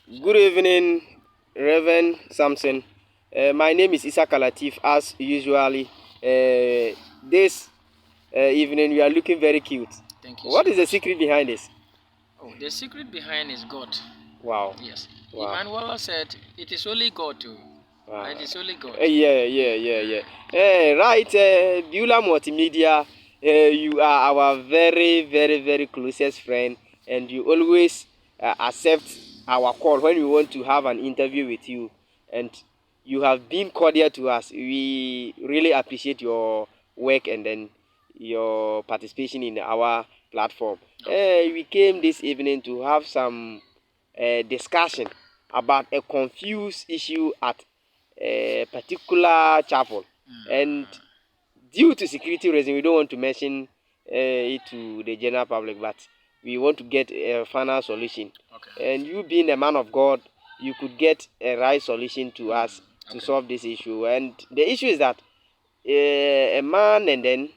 Good evening, Reverend Samson. My name is Isa Kalatif. As usually, this evening we are looking very cute. Thank you What so is the much. secret behind this? Oh, the secret behind is God. Wow, Yes. wow, Emmanuel said, it is only God too. wow. It is only God. Yeah. Right, Beulah Multimedia. You are our very closest friend, and you always accept our call when we want to have an interview with you. And you have been cordial to us. We really appreciate your work and then your participation in our platform. Okay. We came this evening to have some discussion about a confused issue at a particular chapel, and Mm, due to security reasons we don't want to mention it to the general public, but we want to get a final solution, okay. and you being a man of God, you could get a right solution to us to Okay. solve this issue. And the issue is that a man and then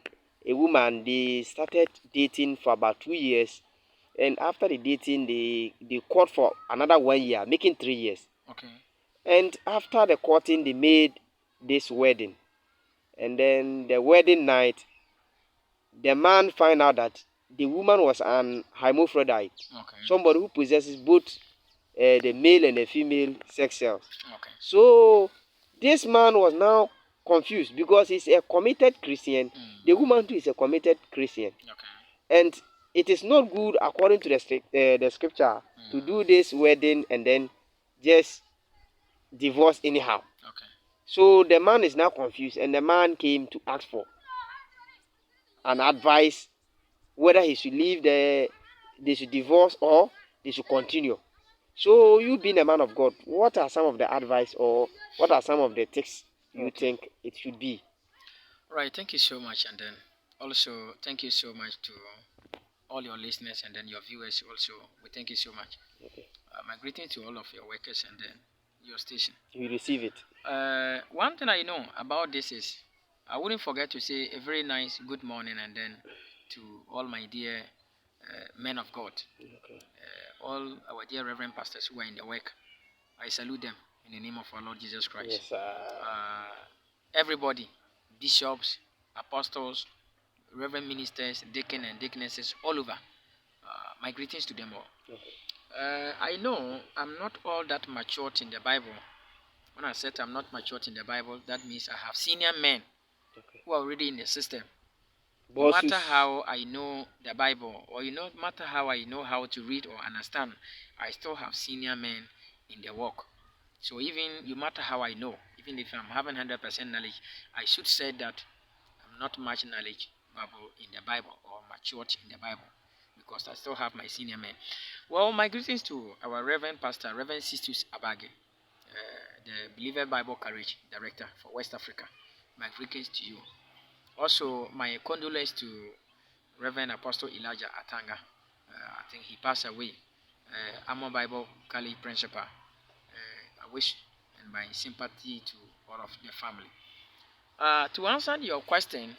a woman, they started dating for about 2 years, and after the dating they court for another 1 year, making 3 years. Okay. And after the courting, they made this wedding. And then the wedding night, the man find out that the woman was an hermaphrodite, Okay. somebody who possesses both the male and the female sex cells. Okay. So this man was now confused because he's a committed Christian. The woman too is a committed Christian, Okay. and it is not good according to the scripture to do this wedding and then just divorce anyhow. Okay. So the man is now confused, and the man came to ask for an advice whether he should leave they should divorce or they should continue. So you being a man of God, what are some of the advice or what are some of the tips you Okay. think it should be? Right. Thank you so much, and then also thank you so much to all your listeners and then your viewers. Also, we thank you so much. Okay. My greeting to all of your workers and then your station. You receive it. One thing I know about this is I wouldn't forget to say a very nice good morning and then to all my dear men of God, Okay. all our dear reverend pastors who are in the work. I salute them in the name of our Lord Jesus Christ. Yes. Everybody, bishops, apostles, reverend ministers, deacon and deaconesses all over. My greetings to them all. Okay. I know I'm not all that matured in the Bible. When I said I'm not matured in the Bible, that means I have senior men Okay. who are already in the system. No Bosses. matter how I know the Bible, or no matter how I know how to read or understand, I still have senior men in the work. So even no matter how I know, even if I'm having 100% knowledge, I should say that I'm not much knowledge in the Bible or matured in the Bible because I still have my senior men. Well, my greetings to our Reverend Pastor, Reverend Sistus Abage, the Believer Bible Courage Director for West Africa. My greetings to you. Also, my condolences to Reverend Apostle Elijah Atanga. I think he passed away. Amon Bible College Principal. I wish and my sympathy to all of the family. To answer your question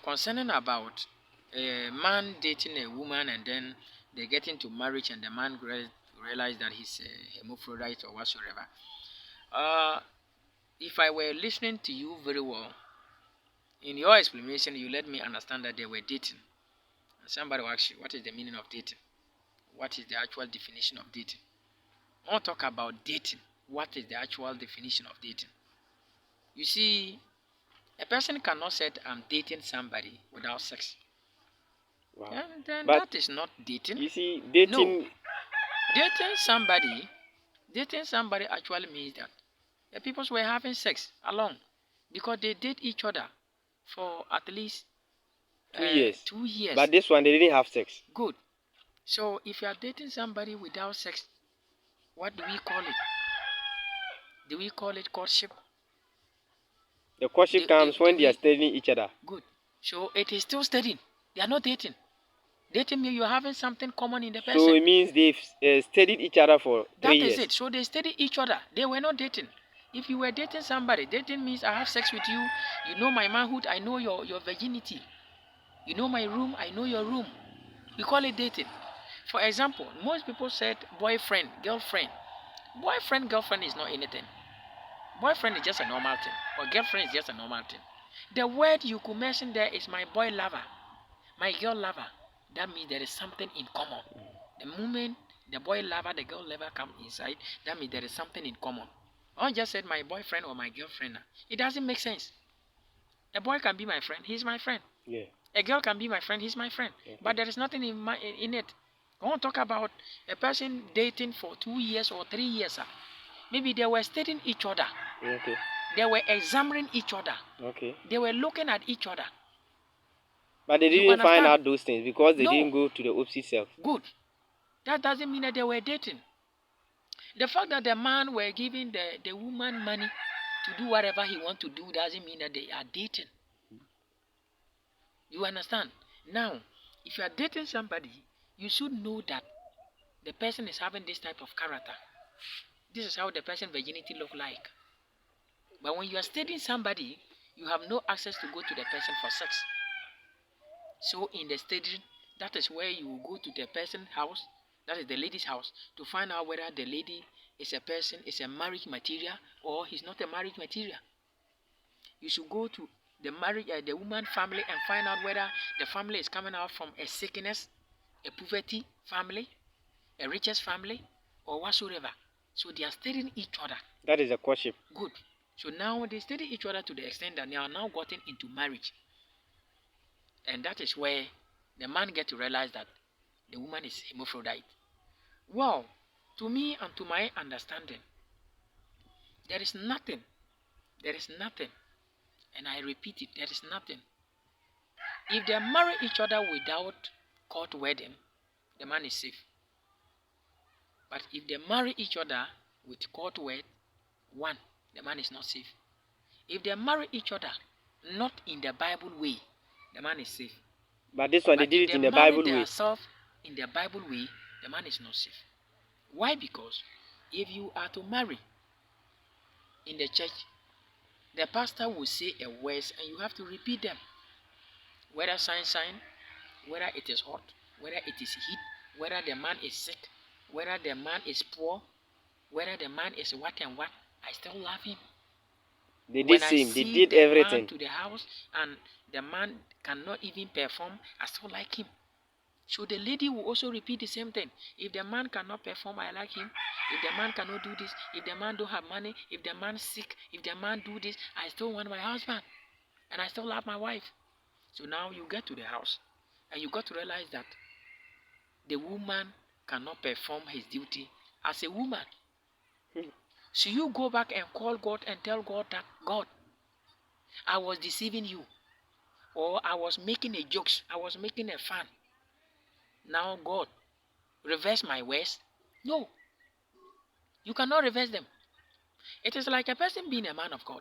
concerning about a man dating a woman and then they get into marriage and the man realize that he's a hermaphrodite or whatsoever. Uh, if I were listening to you very well, in your explanation, you let me understand that they were dating. And somebody will ask you, what is the meaning of dating? What is the actual definition of dating? I want to talk about dating. What is the actual definition of dating? You see, a person cannot say I'm dating somebody without sex. Wow. And then But that is not dating. you see, No. dating. Dating somebody actually means that the people were having sex alone because they date each other for at least 2 years. 2 years. But this one, they didn't have sex. Good. So if you are dating somebody without sex, what do we call it? Do we call it courtship? The courtship comes when they are studying each other. Good. So it is still studying. They are not dating. Dating means you are having something common in the person. So it means they've studied each other for 3 years. That is it. So they study each other. They were not dating. If you were dating somebody, dating means I have sex with you. You know my manhood. I know your virginity. You know my room. I know your room. We call it dating. For example, most people said boyfriend, girlfriend. Boyfriend, girlfriend is not anything. Boyfriend is just a normal thing, or girlfriend is just a normal thing. The word you could mention there is my boy lover, my girl lover. That means there is something in common. The moment the boy lover, the girl lover come inside, that means there is something in common. I just said my boyfriend or my girlfriend. It doesn't make sense. A boy can be my friend, he's my friend. Yeah. A girl can be my friend, he's my friend. Okay. But there is nothing in it. I want to talk about a person dating for 2 years or 3 years. Maybe they were studying each other. Okay. They were examining each other. Okay. They were looking at each other. But they You didn't find understand? out those things because they No. didn't go to the opposite self. Good. That doesn't mean that they were dating. The fact that the man were giving the woman money to do whatever he want to do doesn't mean that they are dating. You understand? Now, if you are dating somebody, you should know that the person is having this type of character. This is how the person virginity look like. But when you are dating somebody, you have no access to go to the person for sex. So in the staging, that is where you will go to the person's house, that is the lady's house, to find out whether the lady is a person, is a marriage material, or he's not a marriage material. You should go to the woman family and find out whether the family is coming out from a sickness, a poverty family, a richest family, or whatsoever. So they are studying each other. That is a courtship. Good. So now they study each other to the extent that they are now gotten into marriage. And that is where the man gets to realize that the woman is hermaphrodite. Well, to me and to my understanding, there is nothing, and I repeat it, there is nothing. If they marry each other without court wedding, the man is safe. But if they marry each other with court wed, one, the man is not safe. If they marry each other not in the Bible way, the man is safe. But this one, they did it in the Bible way. In the Bible way, the man is not safe. Why? Because if you are to marry in the church, the pastor will say a words and you have to repeat them. Whether sign, whether it is hot, whether it is heat, whether the man is sick, whether the man is poor, whether the man is what and what, I still love him. They did same. They did everything. Man to the house and the man cannot even perform, I still like him. So the lady will also repeat the same thing. If the man cannot perform, I like him. If the man cannot do this, if the man don't have money, if the man sick, if the man do this, I still want my husband. And I still love my wife. So now you get to the house and you got to realize that the woman cannot perform his duty as a woman. So you go back and call God and tell God that, God, I was deceiving you. Or I was making a jokes. I was making a fun. Now God, reverse my words? No. You cannot reverse them. It is like a person being a man of God.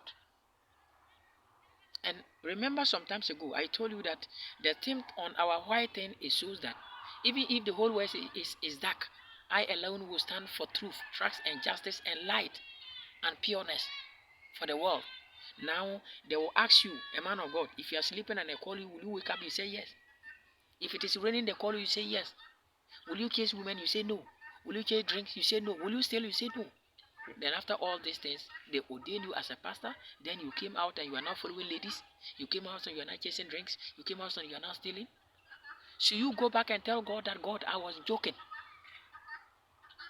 And remember some times ago, I told you that the thing on our white thing is shows that even if the whole world is dark, I alone will stand for truth, trust, and justice, and light, and pureness for the world. Now, they will ask you, a man of God, if you are sleeping and they call you, will you wake up? You say yes. If it is raining, they call you, you say yes. Will you chase women? You say no. Will you chase drinks? You say no. Will you steal? You say no. Then after all these things, they ordain you as a pastor. Then you came out and you are not following ladies. You came out and you are not chasing drinks. You came out and you are not stealing. So you go back and tell God that, God, I was joking.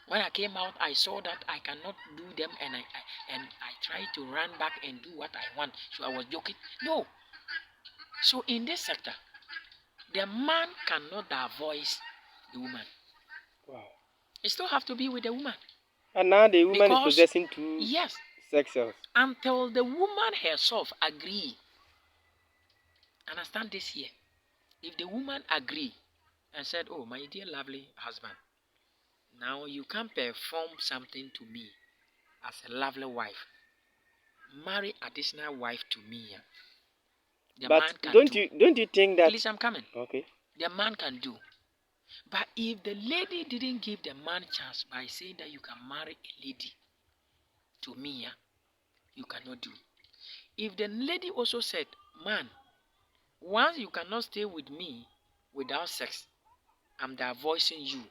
When I came out, I saw that I cannot do them, and I tried to run back and do what I want. So I was joking. No. So in this sector, the man cannot divorce the woman. Wow. It still have to be with the woman. And now the woman is possessing two sex cells. Until the woman herself agree. Understand this here. If the woman agree and said, oh, my dear lovely husband, now you can perform something to me as a lovely wife. Marry additional wife to me. The but man can don't you think that? Please, I'm coming. Okay. The man can do. But if the lady didn't give the man chance by saying that you can marry a lady to me, you cannot do. If the lady also said, man, once you cannot stay with me without sex, I'm divorcing you.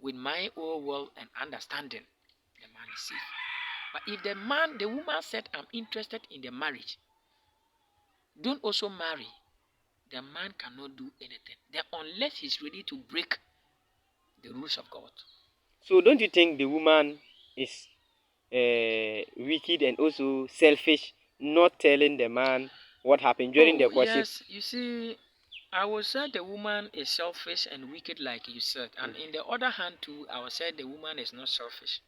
with my own will and understanding, the man is safe. But if the woman said, I'm interested in the marriage, don't also marry, the man cannot do anything. Then unless he's ready to break the rules of God. So don't you think the woman is wicked and also selfish, not telling the man what happened during the courtship? Yes, you see, I would say the woman is selfish and wicked, like you said. And in the other hand, too, I would say the woman is not selfish.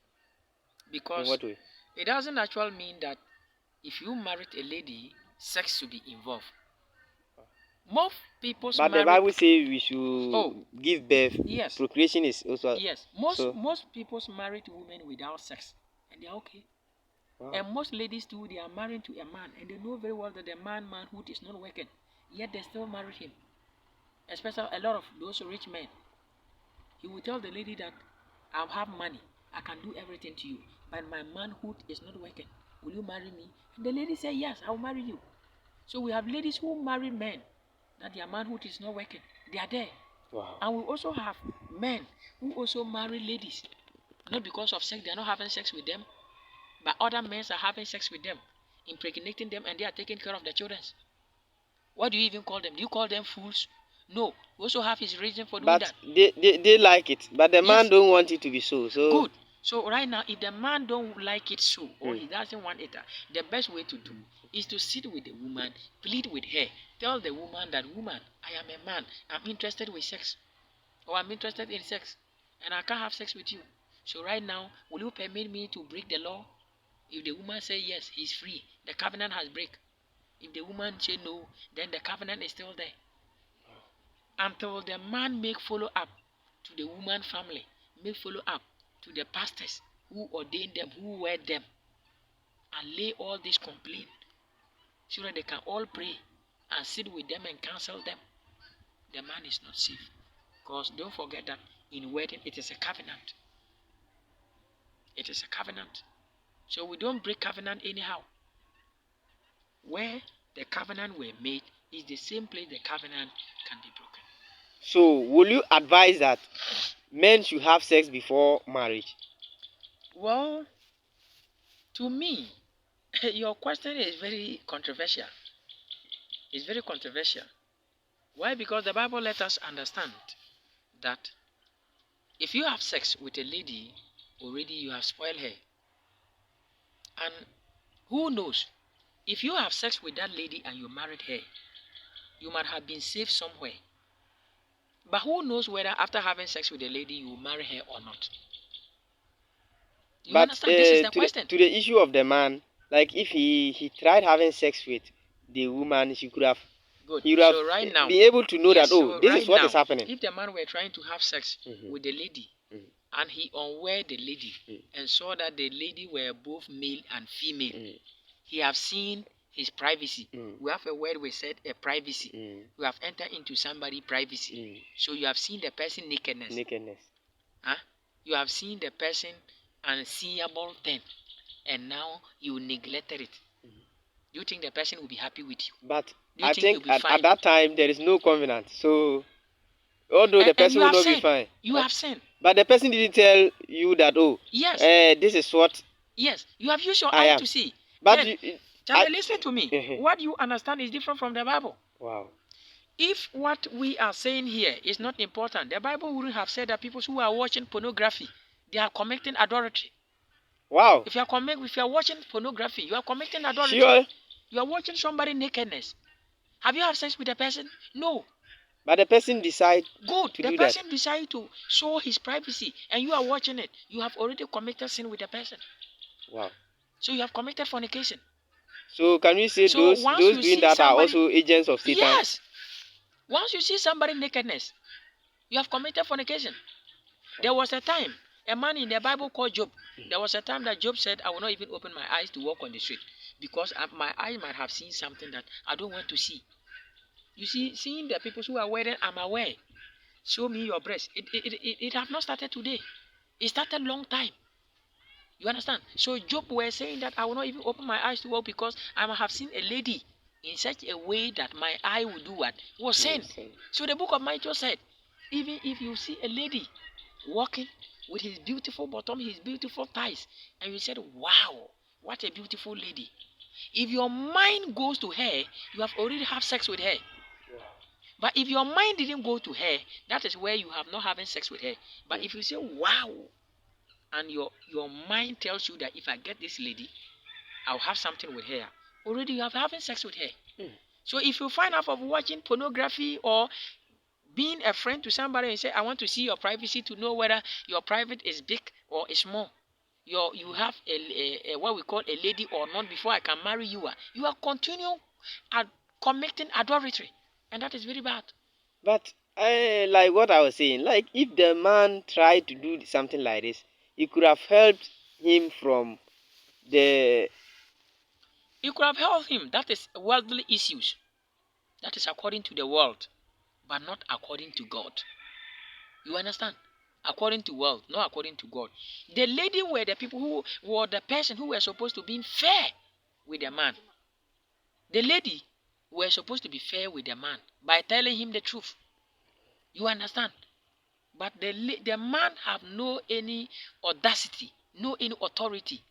In Because what way? it doesn't actually mean that if you married a lady, sex should be involved. Most people's But the Bible says we should give birth. Yes. Procreation is also. Yes. Most people's married women without sex, and they're okay. Wow. And most ladies too, they are married to a man, and they know very well that the manhood is not working, yet they still marry him. Especially a lot of those rich men. He will tell the lady that I have money, I can do everything to you, but my manhood is not working. Will you marry me? And the lady say yes, I'll marry you. So we have ladies who marry men that their manhood is not working. They are there. Wow. And we also have men who also marry ladies, not because of sex, they are not having sex with them, but other men are having sex with them, impregnating them, and they are taking care of their children. What do you even call them? Do you call them fools? No. We also have his reason for doing that. They like it, but the man don't want it to be so. So good. So right now, if the man don't like it so, or he doesn't want it, the best way to do is to sit with the woman, plead with her, tell the woman that, woman, I am a man, I'm interested with sex, or I'm interested in sex, and I can't have sex with you. So right now, will you permit me to break the law? If the woman say yes, he's free. The covenant has break. If the woman say no, then the covenant is still there. Until the man make follow up to the woman family, make follow up to the pastors who ordained them, who wed them, and lay all this complaint so that they can all pray and sit with them and counsel them, the man is not safe. Because don't forget that in wedding it is a covenant. It is a covenant. So we don't break covenant anyhow. Where the covenant were made is the same place the covenant can be broken. So will you advise that men should have sex before marriage? Well, to me, your question is very controversial. It's very controversial. Why? Because the Bible let us understand that if you have sex with a lady, already you have spoiled her. And who knows? If you have sex with that lady and you married her, you might have been saved somewhere. But who knows whether after having sex with a lady you will marry her or not? You understand? This is the question. To the issue of the man, like if he tried having sex with the woman, he could have. Good. He would have so right now, be able to know yes, that so this right is what now, is happening. If the man were trying to have sex with the lady and he unaware the lady and saw that the lady were both male and female, he have seen his privacy. We have a word we said a privacy. We have entered into somebody's privacy. So you have seen the person nakedness. Huh? You have seen the person unseeable thing, and now you neglected it. Do you think the person will be happy with you? But I think at that time there is no covenant. So although the person will not be fine. You have sinned. But the person didn't tell you that, yes, this is what. Yes, you have used your eye to see. But listen to me. What you understand is different from the Bible. Wow. If what we are saying here is not important, the Bible wouldn't have said that people who are watching pornography, they are committing adultery. Wow. If you are watching pornography, you are committing adultery. Sure. You are watching somebody nakedness. Have you had sex with the person? No. But the person decides. Good. The person decides to show his privacy, and you are watching it. You have already committed sin with the person. Wow. So you have committed fornication. So can we say those doing that are also agents of Satan? Yes. Once you see somebody nakedness, you have committed fornication. There was a time, a man in the Bible called Job. There was a time that Job said, I will not even open my eyes to walk on the street because my eye might have seen something that I don't want to see. You see, seeing the people who are wearing, I'm aware. Show me your breast. It have not started today. It started long time. You understand? So Job were saying that I will not even open my eyes to walk because I might have seen a lady in such a way that my eye will do what? Was sin. So the book of Matthew said, even if you see a lady walking with his beautiful bottom, his beautiful thighs, and you said, "Wow, what a beautiful lady." If your mind goes to her, you have already have sex with her. But if your mind didn't go to her, that is where you have not having sex with her. But if you say, "Wow," and your mind tells you that if I get this lady, I'll have something with her, already you have having sex with her. So if you find out of watching pornography or being a friend to somebody and say, "I want to see your privacy to know whether your private is big or is small, you have a what we call a lady or not before I can marry you," you are continuing at committing adultery, and that is very bad. But like what I was saying, like if the man tried to do something like this, it could have helped him from the. You could have helped him. That is worldly issues. That is according to the world, but not according to God. You understand? According to world, not according to God. The lady were the people who were the person who were supposed to be fair with the man. The lady were supposed to be fair with the man by telling him the truth. You understand? But the man have no any audacity, no any authority,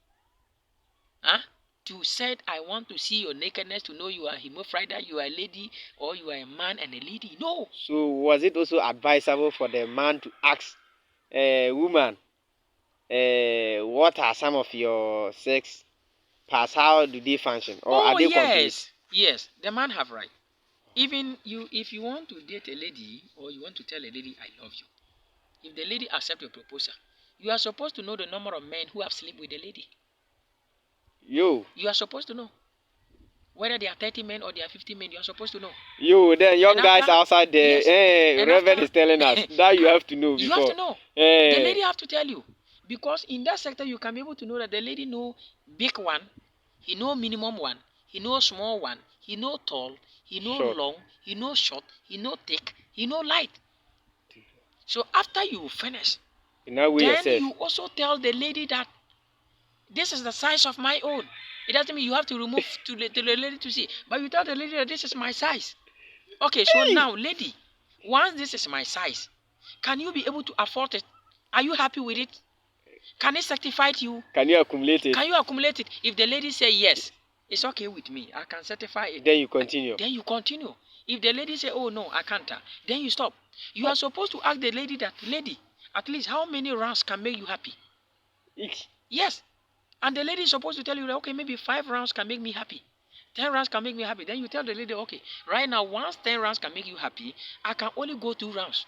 huh? To say, "I want to see your nakedness to know you are Hemophrida, you are a lady, or you are a man and a lady." No. So was it also advisable for the man to ask a woman, what are some of your sex parts? How do they function, or are Oh they complete? yes, yes. The man have right. Even you, if you want to date a lady or you want to tell a lady, "I love you," if the lady accept your proposal, you are supposed to know the number of men who have slept with the lady. Yo, You are supposed to know whether they are 30 men or they are 50 men. You are supposed to know. yo, then young And guys after, outside there, yes, and Reverend after, is telling us that you have to know you have to before. know. The Eh, lady have to tell you, because in that sector you can be able to know that the lady know big one, he know minimum one, he know small one, he know tall, he know short. long, he know short, he know thick, he know light. So after you finish, You know weigh then yourself. you also tell the lady that this is the size of my own. It doesn't mean you have to remove to the lady to see, but you tell the lady that this is my size. Okay, so Hey, now, lady, once this is my size, can you be able to afford it? Are you happy with it? Can it certify to you? can you accumulate it? Can you accumulate it? If the lady say yes, it's okay with me, I can certify it. Then you continue. Then you continue. If the lady say, "Oh no, I can't," then you stop. You are supposed to ask the lady that, "Lady, at least how many rounds can make you happy?" Eek. Yes. And the lady is supposed to tell you that, "Okay, maybe 5 rounds can make me happy. 10 rounds can make me happy." Then you tell the lady, "Okay, right now, once 10 rounds can make you happy, I can only go 2 rounds."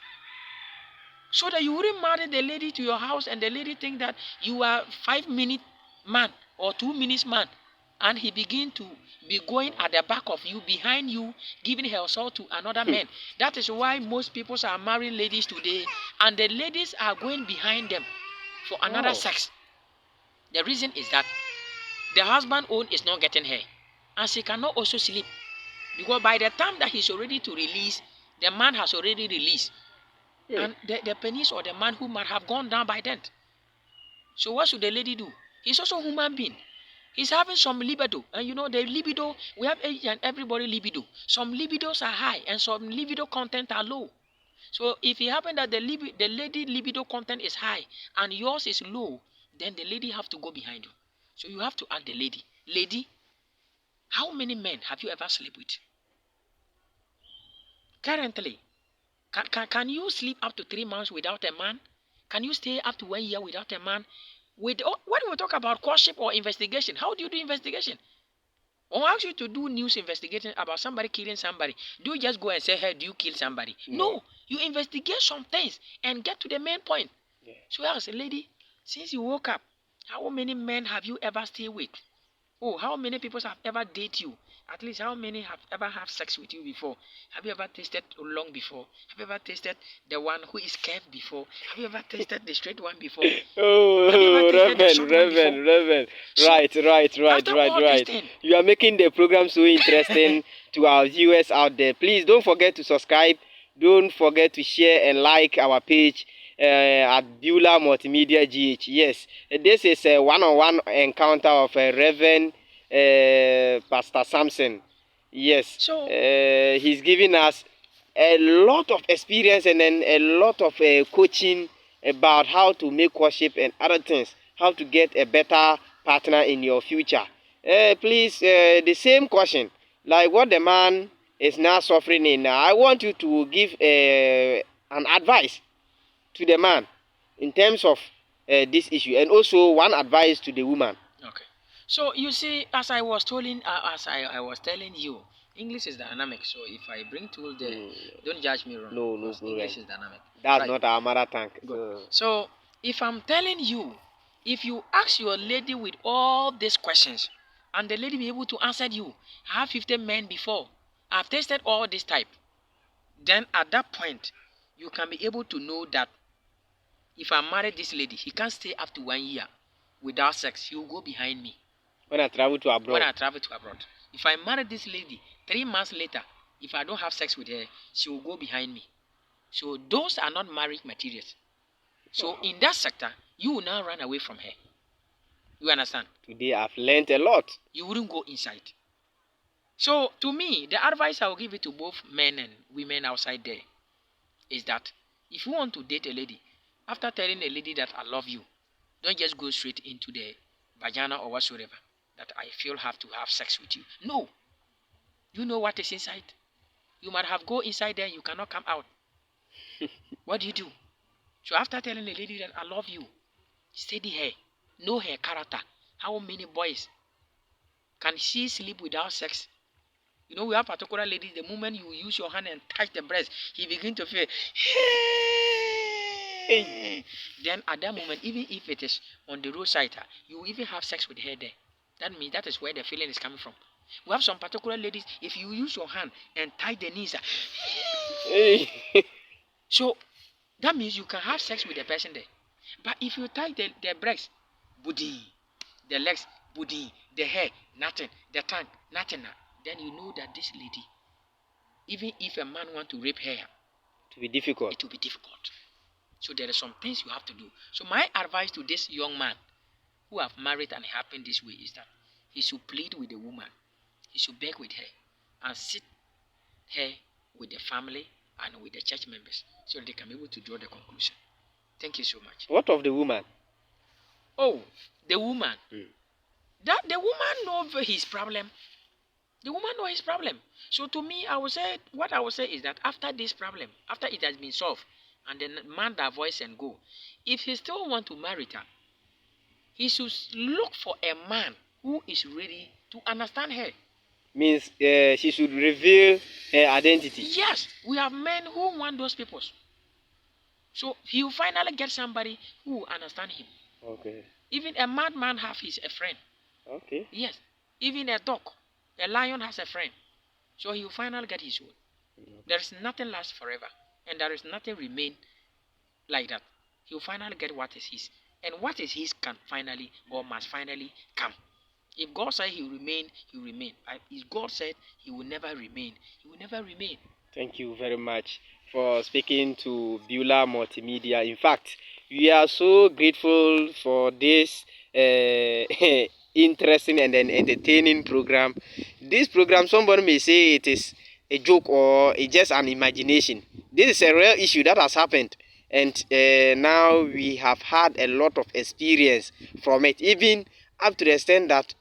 So that you wouldn't marry the lady to your house and the lady think that you are 5 minute man or 2 minutes man. And he begin to be going at the back of you, behind you, giving herself to another man. That is why most people are marrying ladies today, and the ladies are going behind them for another Wow. sex. The reason is that the husband own is not getting her, and she cannot also sleep, because by the time that he's already to release, the man has already released, and the penis or the man who might have gone down by then. So what should the lady do? He's also a human being. He's having some libido, and you know the libido, we have each and everybody libido. Some libidos are high and some libido content are low. So if it happens that the lady libido content is high and yours is low, then the lady have to go behind you. So you have to ask the lady, "Lady, how many men have you ever slept with? Currently, can you sleep up to 3 months without a man? Can you stay up to 1 year without a man?" When we talk about courtship or investigation, how do you do investigation? When I ask you to do news investigation about somebody killing somebody, do you just go and say, "Hey, do you kill somebody?" No, you investigate some things and get to the main point. Yeah. So I ask, "Lady, since you woke up, how many men have you ever stayed with? Oh, how many people have ever dated you? At least how many have ever had sex with you before? Have you ever tasted long before? Have you ever tasted the one who is curved before? Have you ever tasted the straight one before? Have you ever Oh, tasted the short one before?" Reverend. So after all these Right. things, You are making the program so interesting to our viewers out there. Please don't forget to subscribe. Don't forget to share and like our page at Beulah Multimedia GH. Yes, this is a one-on-one encounter of Reverend Pastor Samson. Yes, so he's giving us a lot of experience and then a lot of coaching about how to make courtship and other things, how to get a better partner in your future. Please, the same question, like what the man is now suffering in. I want you to give an advice to the man in terms of this issue, and also one advice to the woman. Okay. So you see, as I was telling you, English is dynamic. So if I bring tool there, don't judge me wrong. No, because English is dynamic. That's Right. not our mother tongue. Good. So if I'm telling you, if you ask your lady with all these questions, and the lady be able to answer you, I have 50 men before, I've tested all this type, then at that point, you can be able to know that if I marry this lady, he can't stay up to 1 year without sex. He will go behind me When I travel to abroad. when I travel to abroad. If I marry this lady, 3 months later, if I don't have sex with her, she will go behind me. So those are not marriage materials. So in that sector, you will now run away from her. You understand? Today I've learned a lot. You wouldn't go inside. So to me, the advice I will give it to both men and women outside there is that if you want to date a lady, after telling a lady that I love you, don't just go straight into the vagina or whatsoever that I feel have to have sex with you. No. You know what is inside. You might have go inside there, you cannot come out. What do you do? So after telling a lady that I love you, study her, know her character. How many boys can she sleep without sex? You know, we have particular ladies, the moment you use your hand and touch the breast, he begin to feel. Then at that moment, even if it is on the roadside, you even have sex with her there. That means that is where the feeling is coming from. We have some particular ladies, if you use your hand and tie the knees, so that means you can have sex with the person there. But if you tie the breast, booty, the legs, booty, the hair, nothing, the tongue, nothing, then you know that this lady, even if a man want to rape her, To be difficult. it will be difficult. So there are some things you have to do. So my advice to this young man who have married and it happened this way is that he should plead with the woman. He should beg with her and sit her with the family and with the church members so they can be able to draw the conclusion. Thank you so much. What of the woman? Oh, the woman. That the woman knows his problem. The woman knows his problem. So to me, what I would say is that after this problem, after it has been solved, and the man divorce and go, if he still want to marry her, he should look for a man who is ready to understand her. Means she should reveal her identity. Yes, we have men who want those people. So he will finally get somebody who will understand him. Okay. Even a madman has a friend. Okay. Yes. Even a dog, a lion has a friend. So he will finally get his own. There is nothing lasts forever. And there is nothing remain like that. He will finally get what is his. And what is his can finally or must finally come. If God said he will remain, he will remain. If God said he will never remain, he will never remain. Thank you very much for speaking to Beulah Multimedia. In fact, we are so grateful for this interesting and then entertaining program. This program, somebody may say it is a joke or it's just an imagination. This is a real issue that has happened, and now we have had a lot of experience from it, even up to the extent that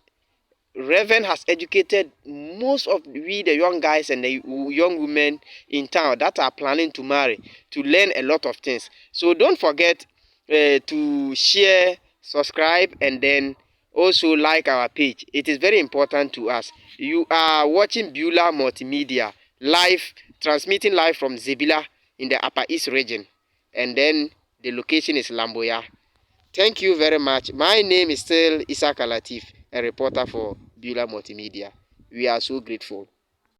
Reverend has educated most of we the young guys and the young women in town that are planning to marry to learn a lot of things. So don't forget to share, subscribe, and then also like our page. It is very important to us. You are watching Beulah Multimedia live, transmitting live from Zebila in the Upper East region, and then the location is Lamboya. Thank you very much. My name is still Isaac Latif, a reporter for Beulah Multimedia. We are so grateful.